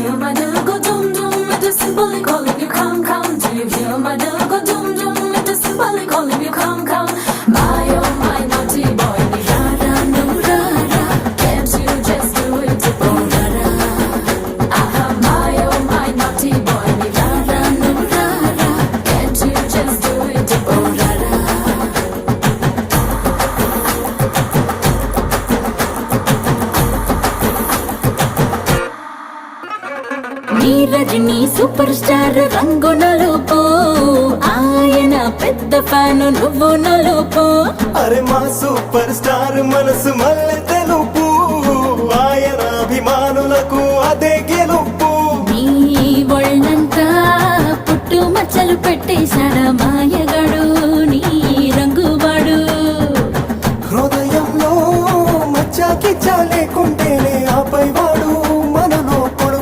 hear my dill go dum dum? It is simply calling you come come. Do you hear my dill go dum dum? It is simply calling you come come. My oh my naughty boy, ni ra ra no ra ra. Can't you just do it oh ra ra? Aha, my oh my naughty boy, ni ra ra no ra ra. Can't you just do it oh ra ra? నీరజని superstar రంగు నలుపు ఆయన పెద్ద fan నువ్వు నలుపు అరే మా super star మనసు మల్లె తెలుపు ఆయన అభిమానులకు అదే గెలుపు నీ ఒళ్ళంతా పుట్టు మచ్చలు పెట్టేశాడ మాయగాడు నీ రంగువాడు హృదయంలో మచ్చ కిచ్చ లేకుండా